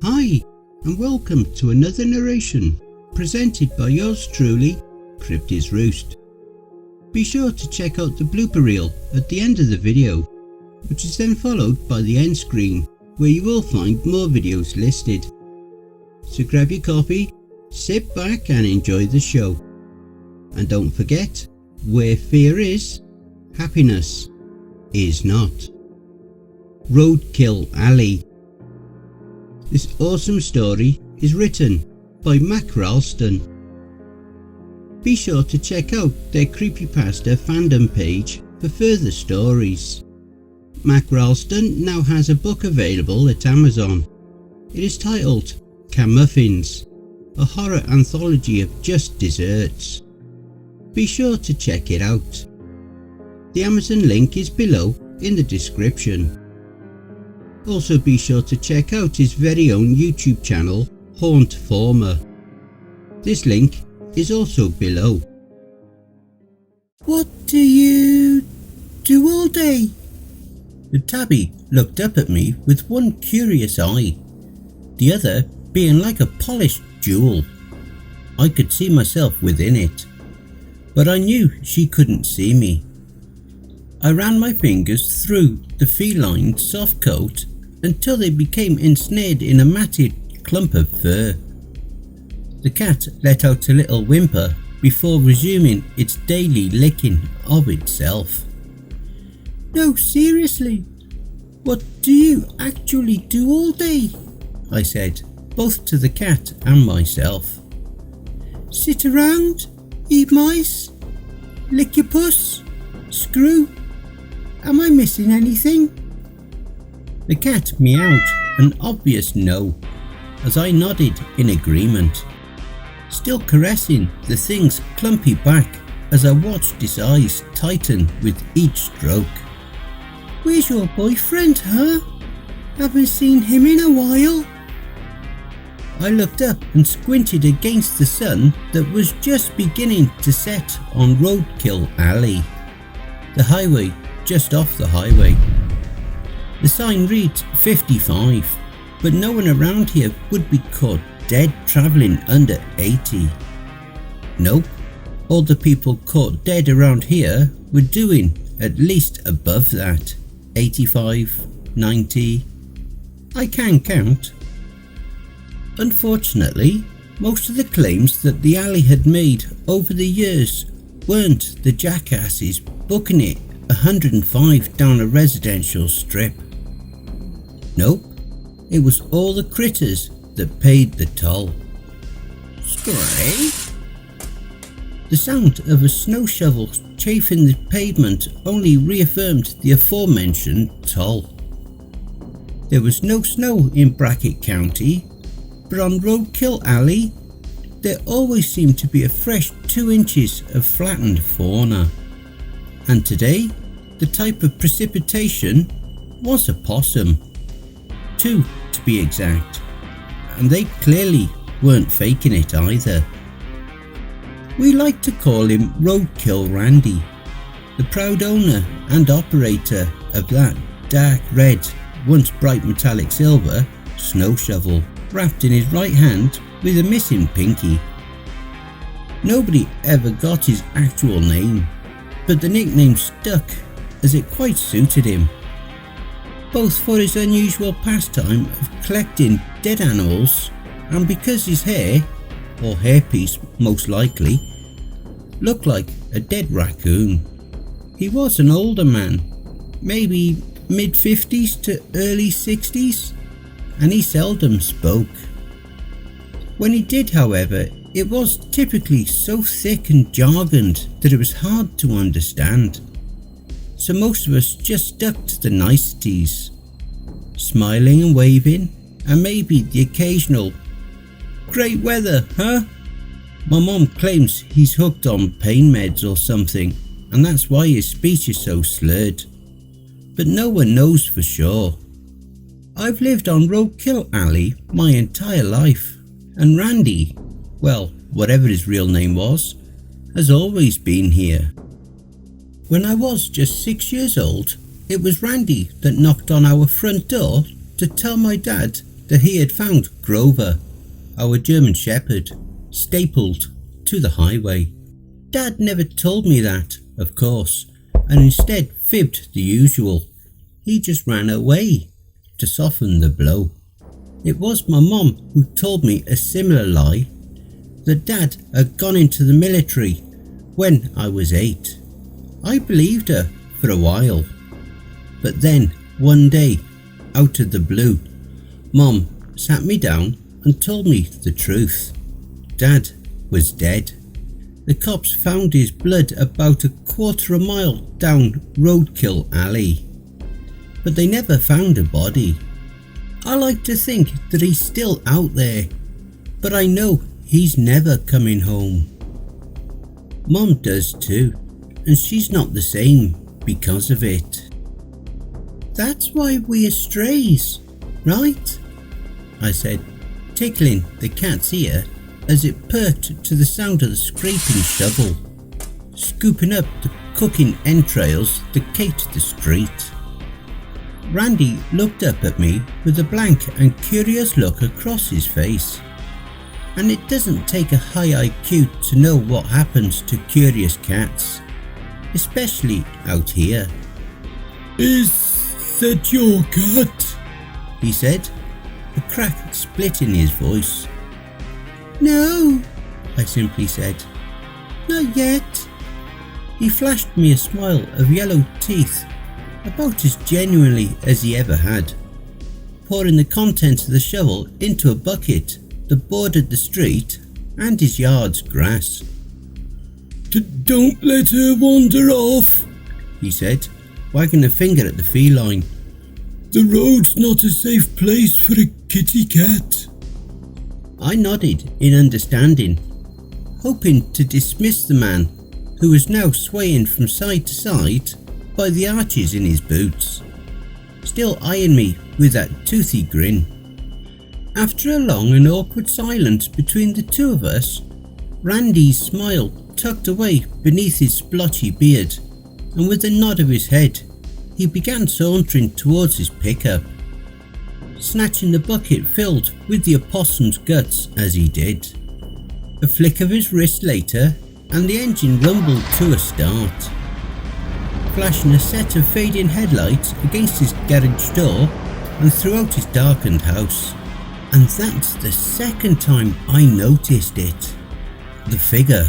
Hi, and welcome to another narration presented by yours truly, Cryptid Roost. Be sure to check out the blooper reel at the end of the video, which is then followed by the end screen where you will find more videos listed. So grab your coffee, sit back and enjoy the show. And don't forget, where fear is, happiness is not. Roadkill Alley. This awesome story is written by MakRalston. Be sure to check out their Creepypasta fandom page for further stories. MakRalston now has a book available at Amazon. It is titled KaMuffins, a horror anthology of just desserts. Be sure to check it out. The Amazon link is below in the description. Also be sure to check out his very own YouTube channel, Hauntformer. This link is also below. What do you do all day? The tabby looked up at me with one curious eye, the other being like a polished jewel. I could see myself within it, but I knew she couldn't see me. I ran my fingers through the feline soft coat until they became ensnared in a matted clump of fur. The cat let out a little whimper before resuming its daily licking of itself. No, seriously, what do you actually do all day? I said, both to the cat and myself. Sit around, eat mice, lick your puss, screw. Am I missing anything? The cat meowed an obvious no as I nodded in agreement, still caressing the thing's clumpy back as I watched its eyes tighten with each stroke. Where's your boyfriend, huh? Haven't seen him in a while. I looked up and squinted against the sun that was just beginning to set on Roadkill Alley, the highway just off the highway. The sign reads 55, but no one around here would be caught dead travelling under 80. Nope, all the people caught dead around here were doing at least above that, 85, 90. I can count. Unfortunately, most of the claims that the alley had made over the years weren't the jackasses booking it 105 down a residential strip. Nope, it was all the critters that paid the toll. Scrape! The sound of a snow shovel chafing the pavement only reaffirmed the aforementioned toll. There was no snow in Brackett County, but on Roadkill Alley, there always seemed to be a fresh 2 inches of flattened fauna. And today, the type of precipitation was a possum. 2 to be exact, and they clearly weren't faking it either. We like to call him Roadkill Randy, the proud owner and operator of that dark red, once bright metallic silver, snow shovel wrapped in his right hand with a missing pinky. Nobody ever got his actual name, but the nickname stuck as it quite suited him, both for his unusual pastime of collecting dead animals and because his hair, or hairpiece most likely, looked like a dead raccoon. He was an older man, maybe mid-50s to early 60s, and he seldom spoke. When he did, however, it was typically so thick and jargoned that it was hard to understand. So most of us just stuck to the niceties, smiling and waving, and maybe the occasional "Great weather, huh?" My mom claims he's hooked on pain meds or something, and that's why his speech is so slurred, but no one knows for sure. I've lived on Roadkill Alley my entire life, and Randy, well, whatever his real name was, has always been here. When I was just 6 years old, it was Randy that knocked on our front door to tell my dad that he had found Grover, our German Shepherd, stapled to the highway. Dad never told me that, of course, and instead fibbed the usual. He just ran away to soften the blow. It was my mom who told me a similar lie, that Dad had gone into the military when I was 8. I believed her for a while, but then one day, out of the blue, Mom sat me down and told me the truth. Dad was dead. The cops found his blood about a quarter of a mile down Roadkill Alley, but they never found a body. I like to think that he's still out there, but I know he's never coming home. Mom does too, and she's not the same because of it. That's why we are strays, right? I said, tickling the cat's ear as it perked to the sound of the scraping shovel, scooping up the cooking entrails that caked the street. Randy looked up at me with a blank and curious look across his face. And it doesn't take a high IQ to know what happens to curious cats, especially out here. "Is that your cat?" he said, a crack split in his voice. "No," I simply said. "Not yet." He flashed me a smile of yellow teeth, about as genuinely as he ever had, pouring the contents of the shovel into a bucket that bordered the street and his yard's grass. "Don't let her wander off," he said, wagging a finger at the feline. "The road's not a safe place for a kitty cat." I nodded in understanding, hoping to dismiss the man who was now swaying from side to side by the arches in his boots, still eyeing me with that toothy grin. After a long and awkward silence between the two of us, Randy's smile tucked away beneath his splotchy beard, and with a nod of his head, he began sauntering towards his pickup, snatching the bucket filled with the opossum's guts as he did. A flick of his wrist later, and the engine rumbled to a start, flashing a set of fading headlights against his garage door and throughout his darkened house. And that's the second time I noticed it. The figure.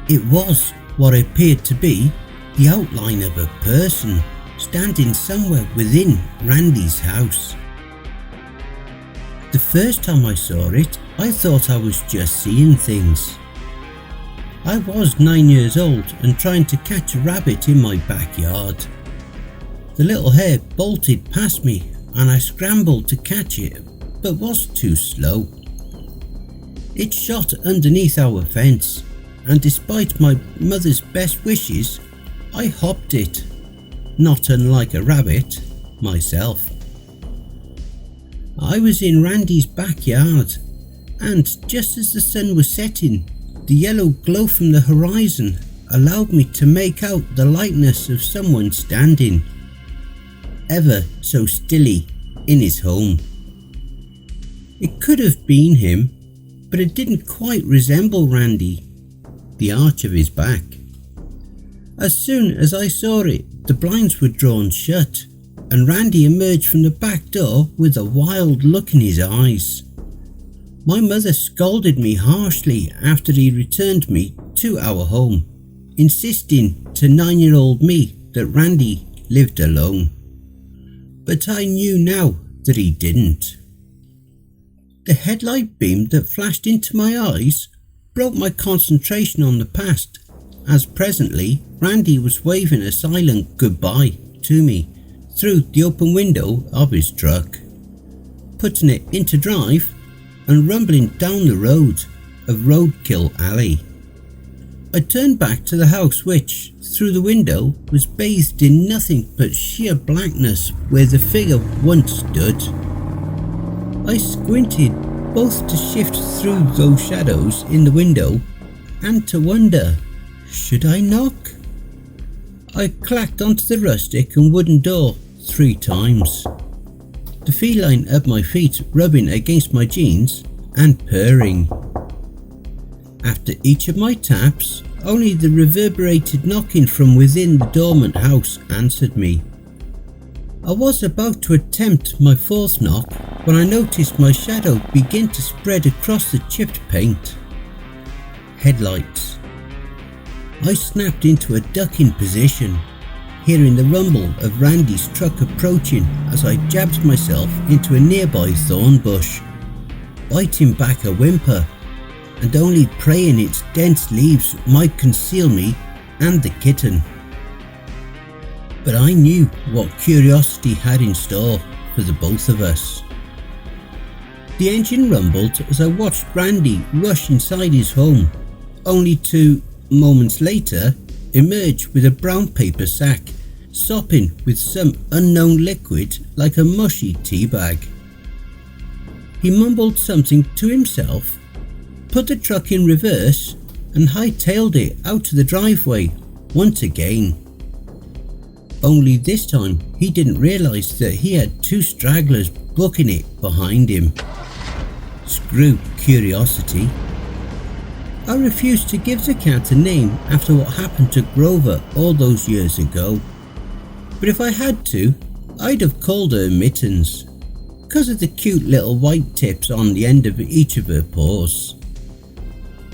It was what appeared to be the outline of a person standing somewhere within Randy's house. The first time I saw it, I thought I was just seeing things. I was 9 years old and trying to catch a rabbit in my backyard. The little hare bolted past me and I scrambled to catch it, but was too slow. It shot underneath our fence, and despite my mother's best wishes, I hopped it, not unlike a rabbit, myself. I was in Randy's backyard, and just as the sun was setting, the yellow glow from the horizon allowed me to make out the likeness of someone standing, ever so stilly, in his home. It could have been him, but it didn't quite resemble Randy, the arch of his back. As soon as I saw it, the blinds were drawn shut, and Randy emerged from the back door with a wild look in his eyes. My mother scolded me harshly after he returned me to our home, insisting to 9-year-old me that Randy lived alone. But I knew now that he didn't. The headlight beam that flashed into my eyes broke my concentration on the past, as presently Randy was waving a silent goodbye to me through the open window of his truck, putting it into drive and rumbling down the road of Roadkill Alley. I turned back to the house which, through the window, was bathed in nothing but sheer blackness where the figure once stood. I squinted both to shift through those shadows in the window and to wonder, should I knock? I clacked onto the rustic and wooden door 3 times. the feline at my feet rubbing against my jeans and purring. After each of my taps, only the reverberated knocking from within the dormant house answered me. I was about to attempt my fourth knock when I noticed my shadow begin to spread across the chipped paint. Headlights. I snapped into a ducking position, hearing the rumble of Randy's truck approaching as I jabbed myself into a nearby thorn bush, biting back a whimper and only praying its dense leaves might conceal me and the kitten. But I knew what curiosity had in store for the both of us. The engine rumbled as I watched Randy rush inside his home, only to, moments later, emerge with a brown paper sack, sopping with some unknown liquid like a mushy tea bag. He mumbled something to himself, put the truck in reverse and hightailed it out to the driveway once again. Only this time he didn't realise that he had two stragglers booking it behind him. Screw curiosity. I refused to give the cat a name after what happened to Grover all those years ago. But if I had to, I'd have called her Mittens, because of the cute little white tips on the end of each of her paws.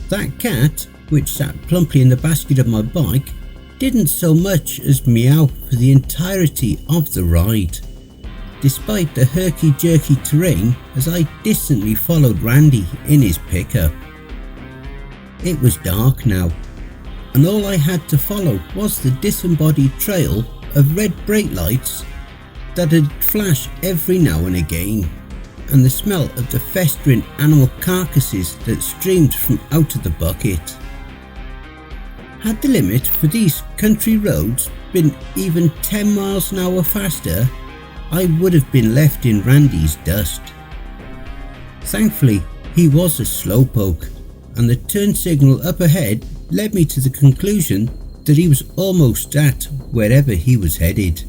That cat, which sat plumply in the basket of my bike, didn't so much as meow for the entirety of the ride, despite the herky-jerky terrain as I distantly followed Randy in his pickup. It was dark now, and all I had to follow was the disembodied trail of red brake lights that'd flash every now and again, and the smell of the festering animal carcasses that streamed from out of the bucket. Had the limit for these country roads been even 10 miles an hour faster, I would have been left in Randy's dust. Thankfully, he was a slowpoke, and the turn signal up ahead led me to the conclusion that he was almost at wherever he was headed,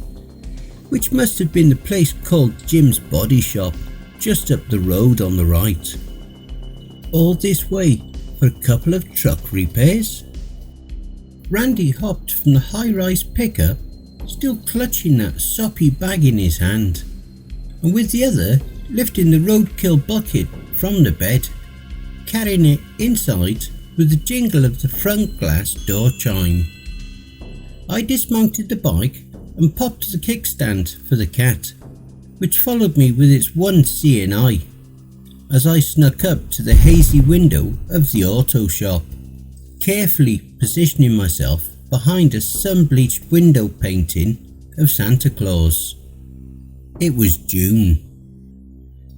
which must have been the place called Jim's Body Shop, just up the road on the right. All this way for a couple of truck repairs? Randy hopped from the high-rise pickup, still clutching that soppy bag in his hand, and with the other lifting the roadkill bucket from the bed, carrying it inside with the jingle of the front glass door chime. I dismounted the bike and popped the kickstand for the cat, which followed me with its one seeing eye, as I snuck up to the hazy window of the auto shop, carefully positioning myself behind a sun-bleached window painting of Santa Claus. It was June.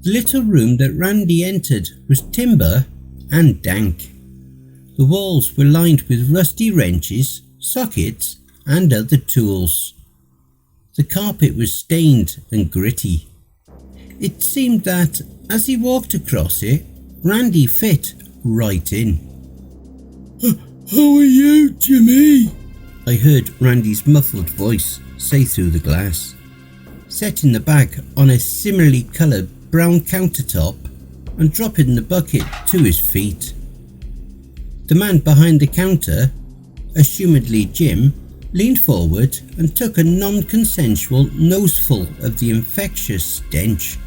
The little room that Randy entered was timber and dank. The walls were lined with rusty wrenches, sockets and other tools. The carpet was stained and gritty. It seemed that, as he walked across it, Randy fit right in. "How are you, Jimmy?" I heard Randy's muffled voice say through the glass, setting the bag on a similarly coloured brown countertop and dropping the bucket to his feet. The man behind the counter, assumedly Jim, leaned forward and took a non-consensual noseful of the infectious stench,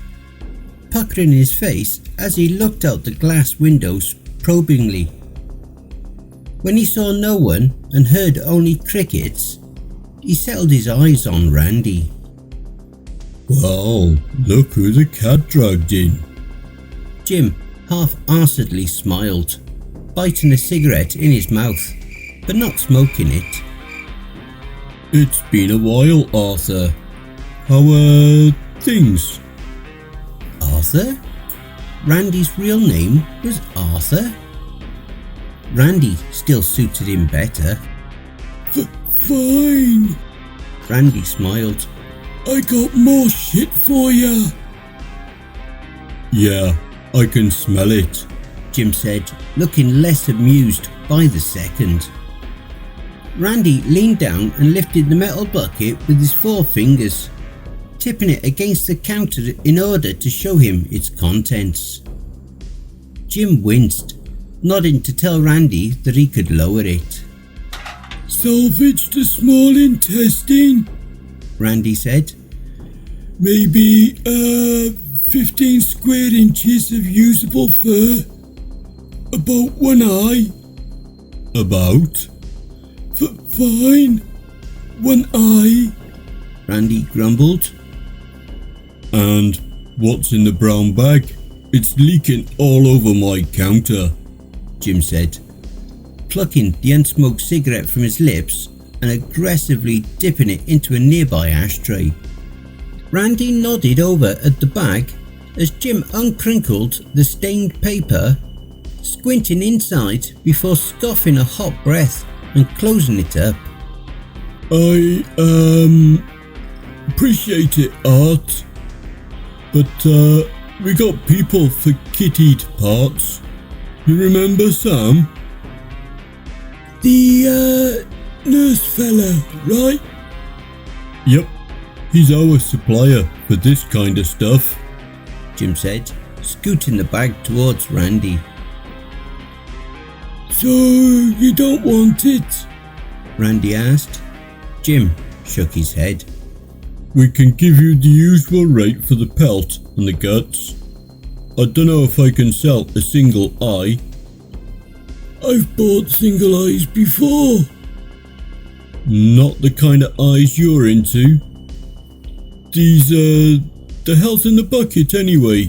puckering his face as he looked out the glass windows probingly. When he saw no one and heard only crickets, he settled his eyes on Randy. "Well, look who the cat dragged in." Jim half-arsedly smiled, biting a cigarette in his mouth, but not smoking it. "It's been a while, Arthur. How are things?" Arthur? Randy's real name was Arthur? Randy still suited him better. Fine. Randy smiled. "I got more shit for ya." "Yeah, I can smell it," Jim said, looking less amused by the second. Randy leaned down and lifted the metal bucket with his 4 fingers, tipping it against the counter in order to show him its contents. Jim winced, nodding to tell Randy that he could lower it. "Salvage the small intestine," Randy said. "Maybe 15 square inches of usable fur. About one eye." "About?" Fine. One eye," Randy grumbled. "And what's in the brown bag? It's leaking all over my counter," Jim said, plucking the unsmoked cigarette from his lips and aggressively dipping it into a nearby ashtray. Randy nodded over at the bag as Jim uncrinkled the stained paper, squinting inside before scoffing a hot breath and closing it up. "I appreciate it, Art. "But we got people for kittied parts. You remember Sam?" The nurse fella, right?" "Yep, he's our supplier for this kind of stuff," Jim said, scooting the bag towards Randy. "So you don't want it?" Randy asked. Jim shook his head. "We can give you the usual rate for the pelt and the guts. I don't know if I can sell a single eye." "I've bought single eyes before." "Not the kind of eyes you're into. These the health in the bucket anyway."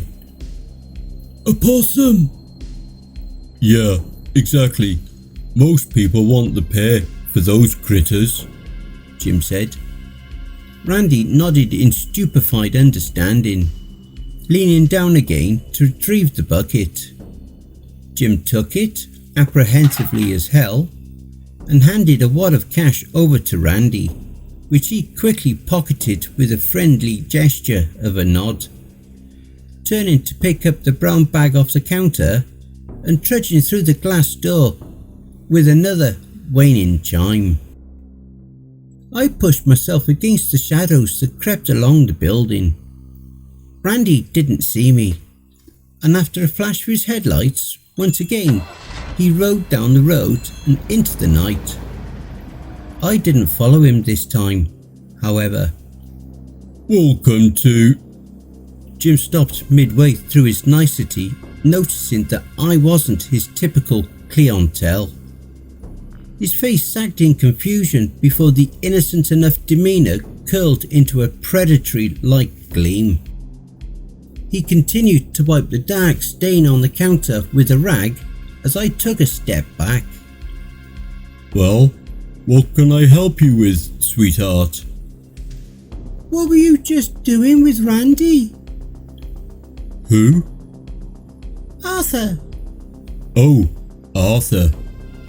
"A possum." "Yeah, exactly. Most people want the pair for those critters," Jim said. Randy nodded in stupefied understanding, leaning down again to retrieve the bucket. Jim took it, apprehensively as hell, and handed a wad of cash over to Randy, which he quickly pocketed with a friendly gesture of a nod, turning to pick up the brown bag off the counter and trudging through the glass door with another waning chime. I pushed myself against the shadows that crept along the building. Randy didn't see me, and after a flash of his headlights, once again, he rode down the road and into the night. I didn't follow him this time, however. "Welcome to..." Jim stopped midway through his nicety, noticing that I wasn't his typical clientele. His face sagged in confusion before the innocent enough demeanour curled into a predatory-like gleam. He continued to wipe the dark stain on the counter with a rag as I took a step back. "Well, what can I help you with, sweetheart?" "What were you just doing with Randy?" "Who?" "Arthur," "Oh, Arthur,"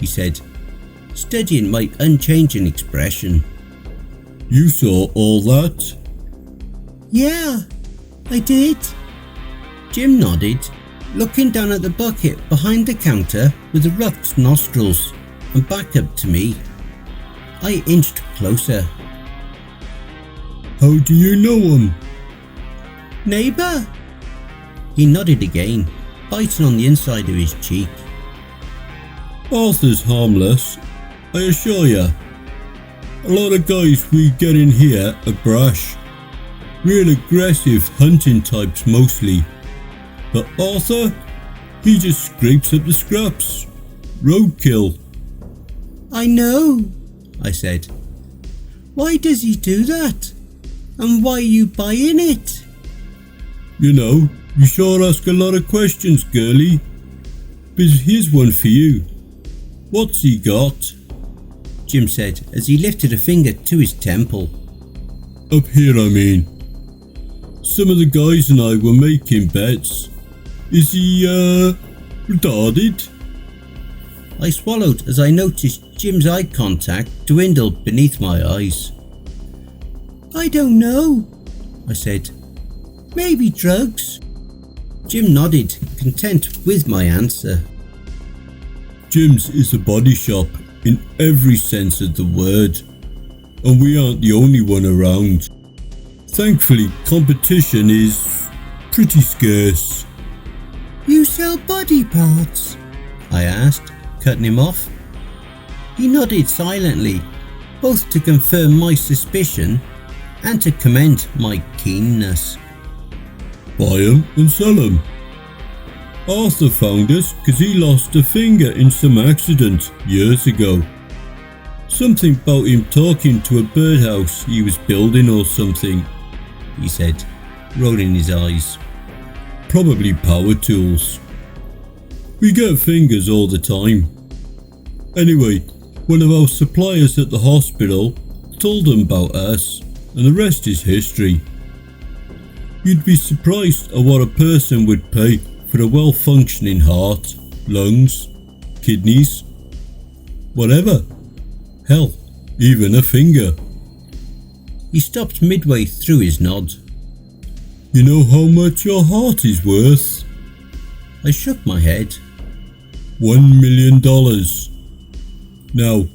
he said, studying my unchanging expression. "You saw all that?" "Yeah, I did." Jim nodded, looking down at the bucket behind the counter with erect nostrils and back up to me. I inched closer. "How do you know him?" "Neighbour." He nodded again, biting on the inside of his cheek. "Arthur's harmless, I assure ya. A lot of guys we get in here are brash. Real aggressive hunting types mostly. But Arthur, he just scrapes up the scraps. Roadkill." "I know," I said. "Why does he do that? And why are you buying it?" "You know, you sure ask a lot of questions, girlie. But here's one for you. What's he got?" Jim said as he lifted a finger to his temple. "Up here, I mean. Some of the guys and I were making bets. Is he, retarded?" I swallowed as I noticed Jim's eye contact dwindle beneath my eyes. "I don't know," I said. "Maybe drugs." Jim nodded, content with my answer. "Jim's is a body shop in every sense of the word. And we aren't the only one around." Thankfully, competition is pretty scarce. You sell body parts? I asked, cutting him off. He nodded silently, both to confirm my suspicion and to commend my keenness. Buy 'em and sell 'em. Arthur found us because he lost a finger in some accident years ago. Something about him talking to a birdhouse he was building or something, he said, rolling his eyes. Probably power tools. We get fingers all the time. Anyway, one of our suppliers at the hospital told them about us, and the rest is history. You'd be surprised at what a person would pay for a well-functioning heart, lungs, kidneys, whatever. Hell, even a finger. He stopped midway through his nod. You know how much your heart is worth? I shook my head. $1 million. Now,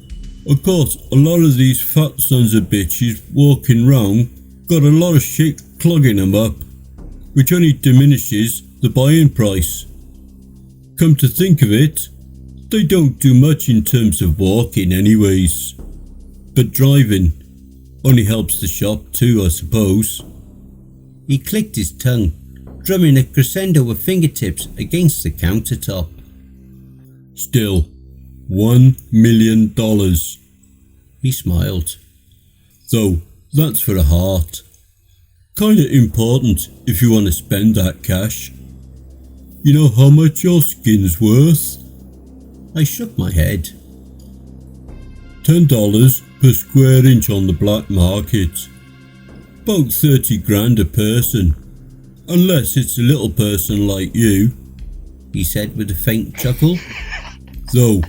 of course, a lot of these fat sons of bitches walking round got a lot of shit clogging them up, which only diminishes the buying price. Come to think of it, they don't do much in terms of walking anyways. But driving only helps the shop too, I suppose. He clicked his tongue, drumming a crescendo of fingertips against the countertop. Still, $1 million. He smiled. Though, that's for a heart. Kinda important if you want to spend that cash. You know how much your skin's worth? I shook my head. $10 per square inch on the black market. About 30 grand a person. Unless it's a little person like you, he said with a faint chuckle. Though,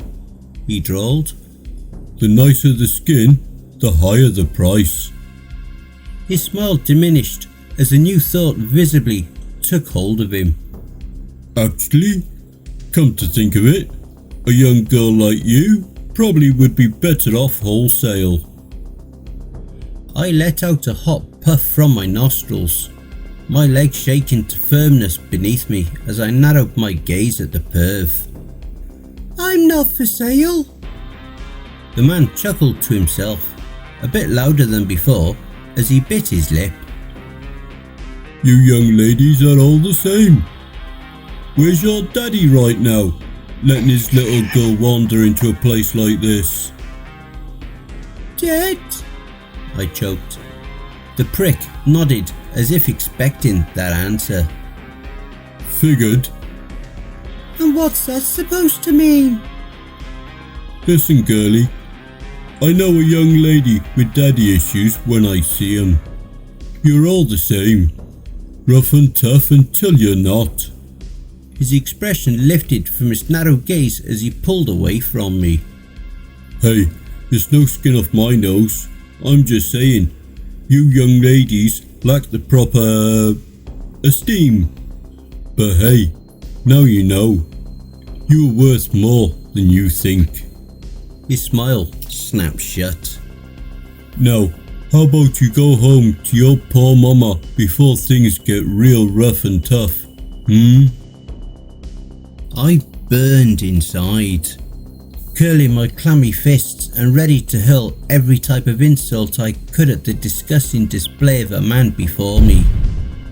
he drawled, the nicer the skin, the higher the price. His smile diminished as a new thought visibly took hold of him. Actually, come to think of it, a young girl like you probably would be better off wholesale. I let out a hot puff from my nostrils, my legs shaking to firmness beneath me as I narrowed my gaze at the perv. I'm not for sale. The man chuckled to himself, a bit louder than before, as he bit his lip. You young ladies are all the same. Where's your daddy right now, letting his little girl wander into a place like this? Dead, I choked. The prick nodded as if expecting that answer. Figured. And what's that supposed to mean? Listen, girlie, I know a young lady with daddy issues when I see 'em. You're all the same, rough and tough until you're not. His expression lifted from his narrow gaze as he pulled away from me. Hey, there's no skin off my nose. I'm just saying, you young ladies lack the proper esteem. But hey, now you know. You are worth more than you think. His smile snapped shut. Now, how about you go home to your poor mama before things get real rough and tough, I burned inside, curling my clammy fists and ready to hurl every type of insult I could at the disgusting display of a man before me.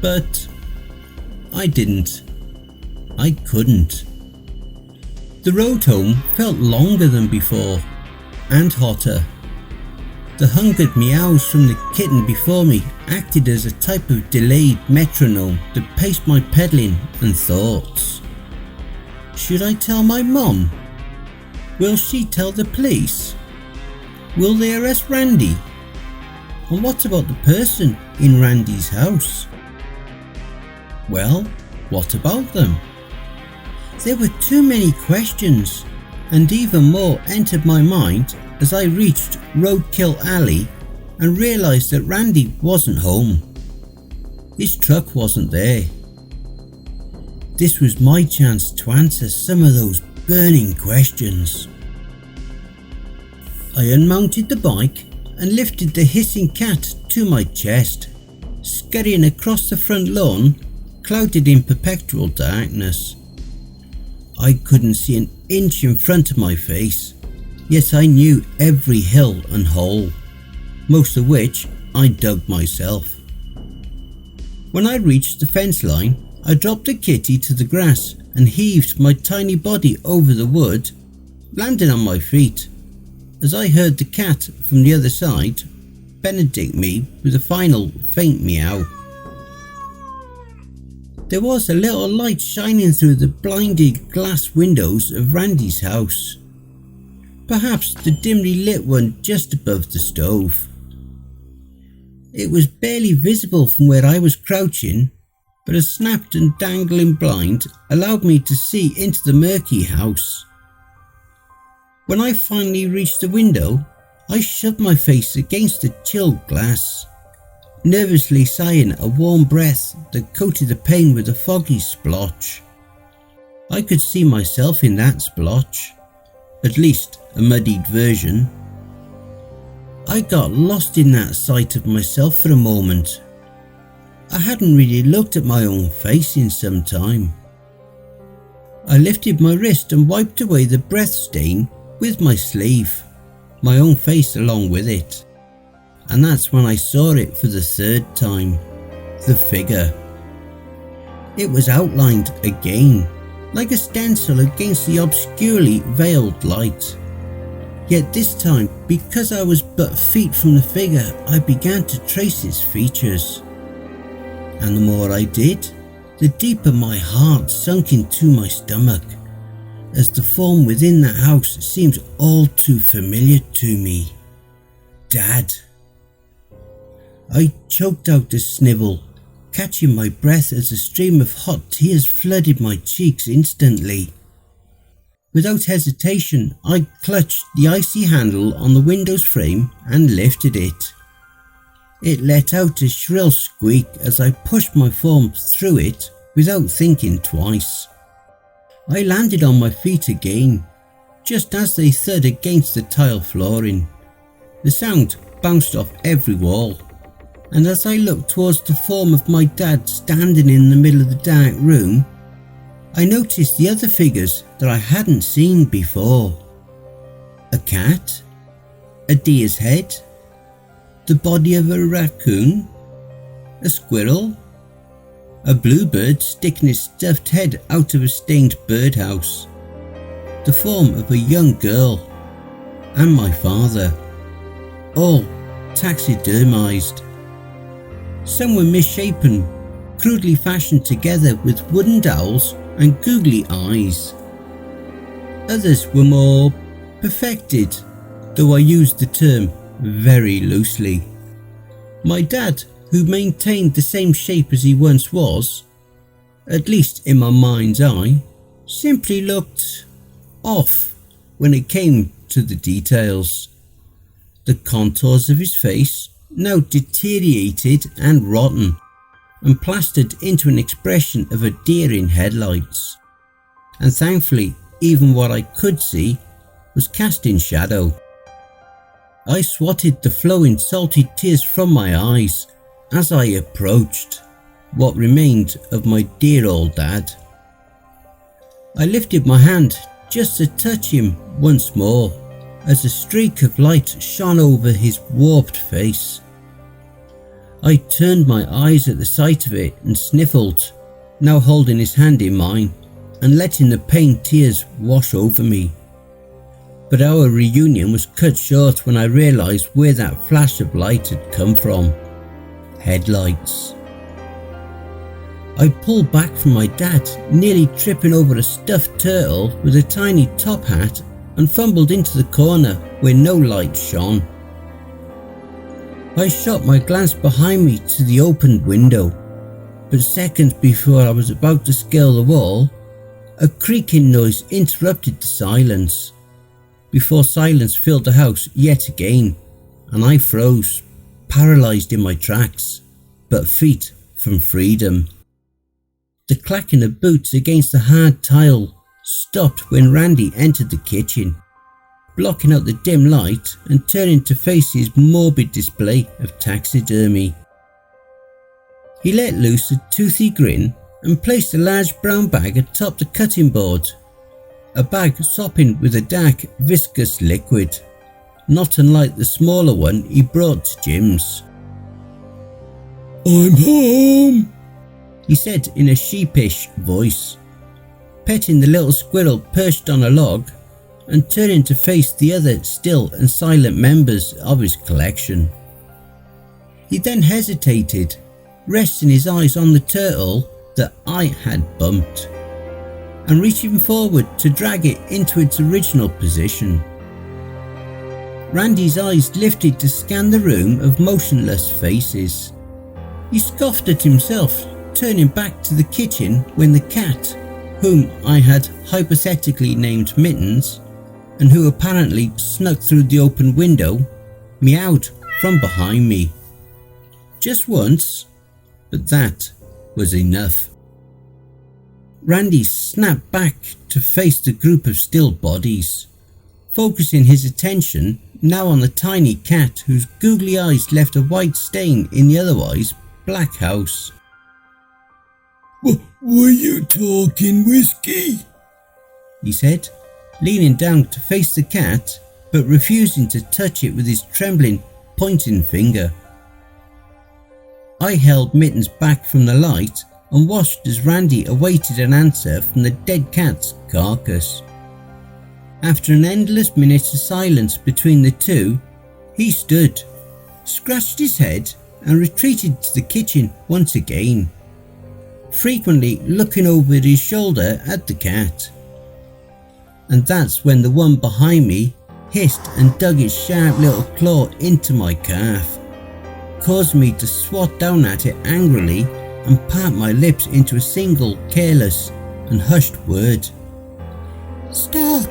But I didn't. I couldn't. The road home felt longer than before, and hotter. The hungered meows from the kitten before me acted as a type of delayed metronome that paced my pedaling and thoughts. Should I tell my mom? Will she tell the police? Will they arrest Randy? And what about the person in Randy's house? Well, what about them? There were too many questions, and even more entered my mind as I reached Roadkill Alley and realised that Randy wasn't home. His truck wasn't there. This was my chance to answer some of those burning questions. I unmounted the bike and lifted the hissing cat to my chest, scurrying across the front lawn, clouded in perpetual darkness. I couldn't see an inch in front of my face, yet I knew every hill and hole, most of which I dug myself. When I reached the fence line, I dropped the kitty to the grass and heaved my tiny body over the wood, landing on my feet, as I heard the cat from the other side benedict me with a final faint meow. There was a little light shining through the blinded glass windows of Randy's house, perhaps the dimly lit one just above the stove. It was barely visible from where I was crouching, but a snapped and dangling blind allowed me to see into the murky house. When I finally reached the window, I shoved my face against the chilled glass, nervously sighing a warm breath that coated the pane with a foggy splotch. I could see myself in that splotch, at least a muddied version. I got lost in that sight of myself for a moment. I hadn't really looked at my own face in some time. I lifted my wrist and wiped away the breath stain with my sleeve, my own face along with it. And that's when I saw it for the third time, the figure. It was outlined again, like a stencil against the obscurely veiled light. Yet this time, because I was but feet from the figure, I began to trace its features. And the more I did, the deeper my heart sunk into my stomach, as the form within the house seemed all too familiar to me. Dad. I choked out a snivel, catching my breath as a stream of hot tears flooded my cheeks instantly. Without hesitation, I clutched the icy handle on the window's frame and lifted it. It let out a shrill squeak as I pushed my form through it without thinking twice. I landed on my feet again, just as they thud against the tile flooring. The sound bounced off every wall, and as I looked towards the form of my dad standing in the middle of the dark room, I noticed the other figures that I hadn't seen before. A cat, a deer's head, the body of a raccoon, a squirrel, a bluebird sticking its stuffed head out of a stained birdhouse, the form of a young girl, and my father, all taxidermized. Some were misshapen, crudely fashioned together with wooden dowels and googly eyes. Others were more perfected, though I used the term very loosely. My dad, who maintained the same shape as he once was, at least in my mind's eye, simply looked off when it came to the details. The contours of his face, now deteriorated and rotten, and plastered into an expression of a deer in headlights. And thankfully, even what I could see was cast in shadow. I swatted the flowing salty tears from my eyes as I approached what remained of my dear old dad. I lifted my hand just to touch him once more as a streak of light shone over his warped face. I turned my eyes at the sight of it and sniffled, now holding his hand in mine and letting the pain tears wash over me. But our reunion was cut short when I realised where that flash of light had come from. Headlights. I pulled back from my dad, nearly tripping over a stuffed turtle with a tiny top hat, and fumbled into the corner where no light shone. I shot my glance behind me to the opened window, but seconds before I was about to scale the wall, a creaking noise interrupted the silence, before silence filled the house yet again, and I froze, paralysed in my tracks, but feet from freedom. The clacking of boots against the hard tile stopped when Randy entered the kitchen, blocking out the dim light and turning to face his morbid display of taxidermy. He let loose a toothy grin and placed a large brown bag atop the cutting board. A bag sopping with a dark, viscous liquid, not unlike the smaller one he brought to Jim's. I'm home, he said in a sheepish voice, petting the little squirrel perched on a log and turning to face the other still and silent members of his collection. He then hesitated, resting his eyes on the turtle that I had bumped, and reaching forward to drag it into its original position. Randy's eyes lifted to scan the room of motionless faces. He scoffed at himself, turning back to the kitchen when the cat, whom I had hypothetically named Mittens, and who apparently snuck through the open window, meowed from behind me. Just once, but that was enough. Randy snapped back to face the group of still bodies, focusing his attention now on the tiny cat whose googly eyes left a white stain in the otherwise black house. Were you talking, Whiskey? He said, leaning down to face the cat, but refusing to touch it with his trembling, pointing finger. I held Mittens back from the light and watched as Randy awaited an answer from the dead cat's carcass. After an endless minute of silence between the two, he stood, scratched his head and retreated to the kitchen once again, frequently looking over his shoulder at the cat. And that's when the one behind me hissed and dug its sharp little claw into my calf, causing me to swat down at it angrily and part my lips into a single careless and hushed word. Stop!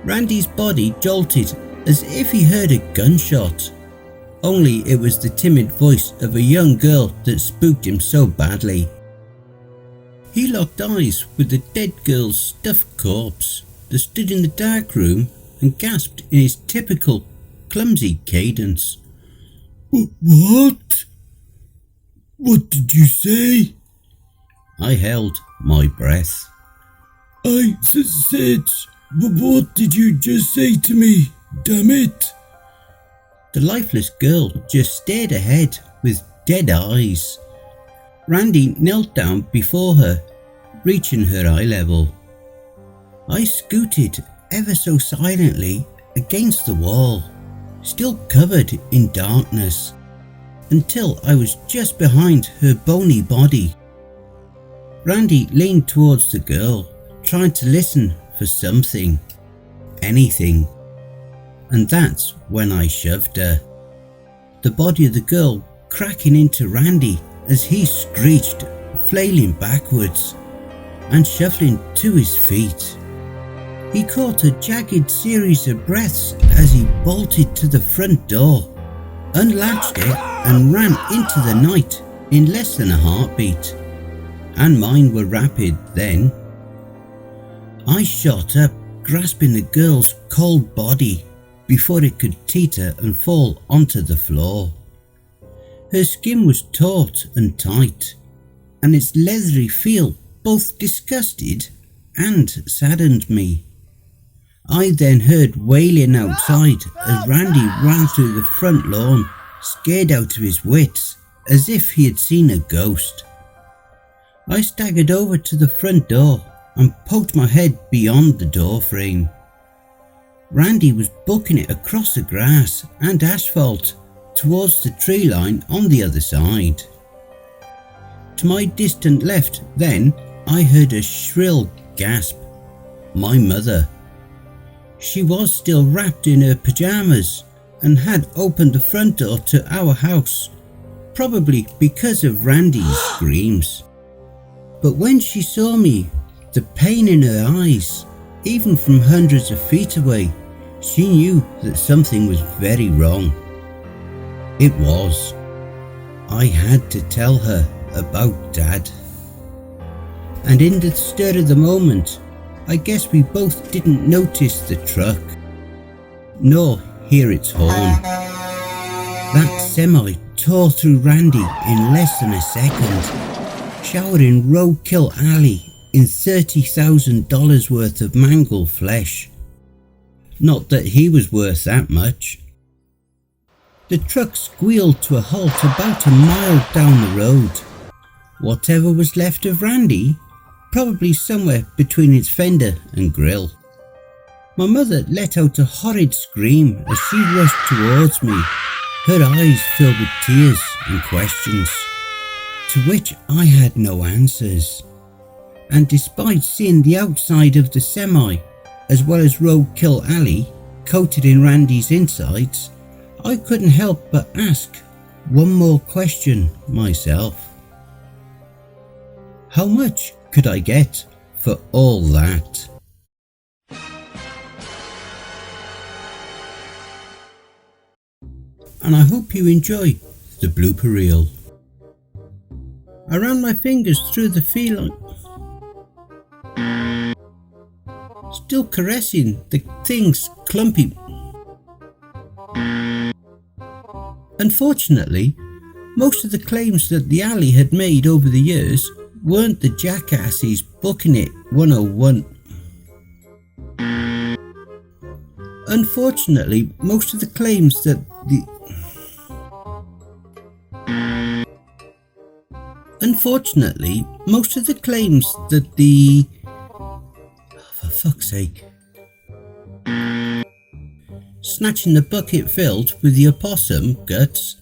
Randy's body jolted as if he heard a gunshot, only it was the timid voice of a young girl that spooked him so badly. He locked eyes with the dead girl's stuffed corpse that stood in the dark room and gasped in his typical clumsy cadence. What? What did you say? I held my breath. I said, what did you just say to me? Damn it. The lifeless girl just stared ahead with dead eyes. Randy knelt down before her, reaching her eye level. I scooted ever so silently against the wall, still covered in darkness, until I was just behind her bony body. Randy leaned towards the girl, trying to listen for something, anything, and that's when I shoved her, the body of the girl cracking into Randy as he screeched, flailing backwards and shuffling to his feet. He caught a jagged series of breaths as he bolted to the front door, unlatched it and ran into the night in less than a heartbeat, and mine were rapid then. I shot up, grasping the girl's cold body before it could teeter and fall onto the floor. Her skin was taut and tight, and its leathery feel both disgusted and saddened me. I then heard wailing outside as Randy ran through the front lawn, scared out of his wits, as if he had seen a ghost. I staggered over to the front door and poked my head beyond the door frame. Randy was booking it across the grass and asphalt towards the tree line on the other side. To my distant left then, I heard a shrill gasp. My mother. She was still wrapped in her pyjamas and had opened the front door to our house, probably because of Randy's screams. But when she saw me, the pain in her eyes, even from hundreds of feet away, she knew that something was very wrong. It was. I had to tell her about Dad. And in the stir of the moment, I guess we both didn't notice the truck, nor hear its horn. That semi tore through Randy in less than a second, showering Roadkill Alley in $30,000 worth of mangled flesh. Not that he was worth that much. The truck squealed to a halt about a mile down the road. Whatever was left of Randy, probably somewhere between its fender and grill. My mother let out a horrid scream as she rushed towards me, her eyes filled with tears and questions, to which I had no answers. And despite seeing the outside of the semi, as well as Roadkill Alley, coated in Randy's insides, I couldn't help but ask one more question myself. How much could I get for all that? And I hope you enjoy the blooper reel. I ran my fingers through the feline, still caressing the thing's clumpy. Unfortunately, most of the claims that the alley had made over the years weren't the jackasses booking it 101. Unfortunately, most of the claims that the for fuck's sake. Snatching the bucket filled with the opossum guts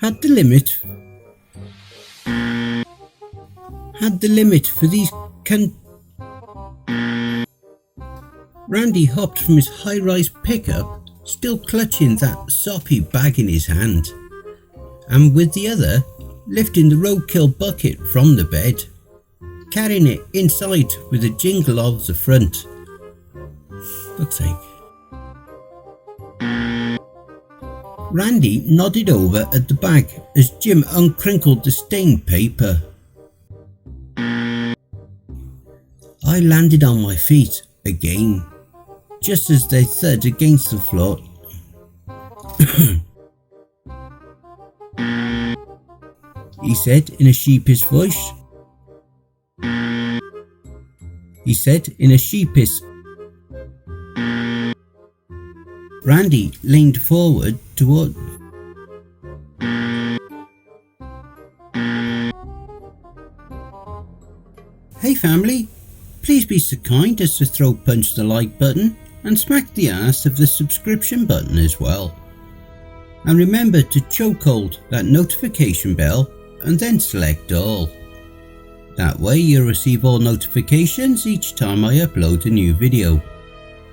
had the limit for these Randy hopped from his high-rise pickup, still clutching that soppy bag in his hand, and with the other lifting the roadkill bucket from the bed, carrying it inside with a jingle of the front. Fuck's sake. Randy nodded over at the bag as Jim uncrinkled the stained paper. I landed on my feet again, just as they thud against the floor. He said in a sheepish voice. Randy leaned forward toward. Hey family, please be so kind as to throw punch the like button and smack the ass of the subscription button as well. And remember to chokehold that notification bell and then select all. That way you'll receive all notifications each time I upload a new video.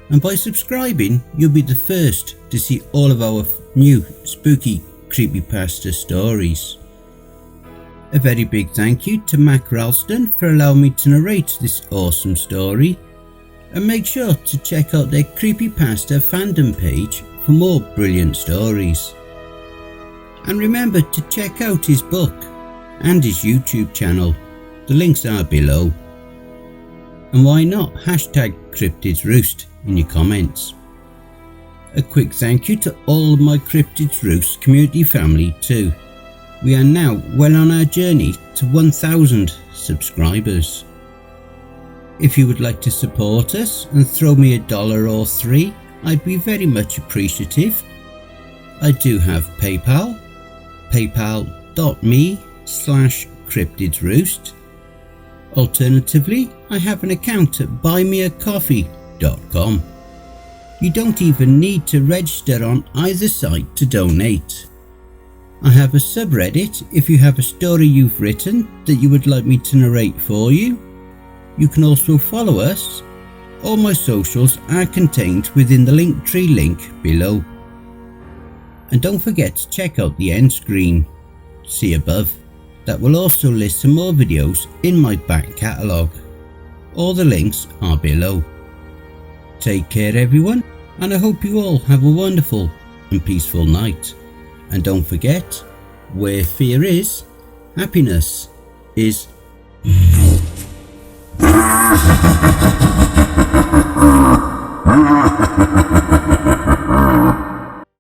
And by subscribing, you'll be the first to see all of our new spooky creepypasta stories. A very big thank you to MakRalston for allowing me to narrate this awesome story. And make sure to check out their Creepypasta fandom page for more brilliant stories. And remember to check out his book and his YouTube channel. The links are below. And why not hashtag Cryptids Roost in your comments. A quick thank you to all of my Cryptids Roost community family too. We are now well on our journey to 1,000 subscribers. If you would like to support us and throw me $1 or $3, I'd be very much appreciative. I do have PayPal, paypal.me/cryptidsroost. Alternatively, I have an account at buymeacoffee.com. You don't even need to register on either site to donate. I have a subreddit if you have a story you've written that you would like me to narrate for you. You can also follow us. All my socials are contained within the Linktree link below. And don't forget to check out the end screen, see above. That will also list some more videos in my back catalogue. All the links are below. Take care everyone, and I hope you all have a wonderful and peaceful night. And don't forget, where fear is, happiness is.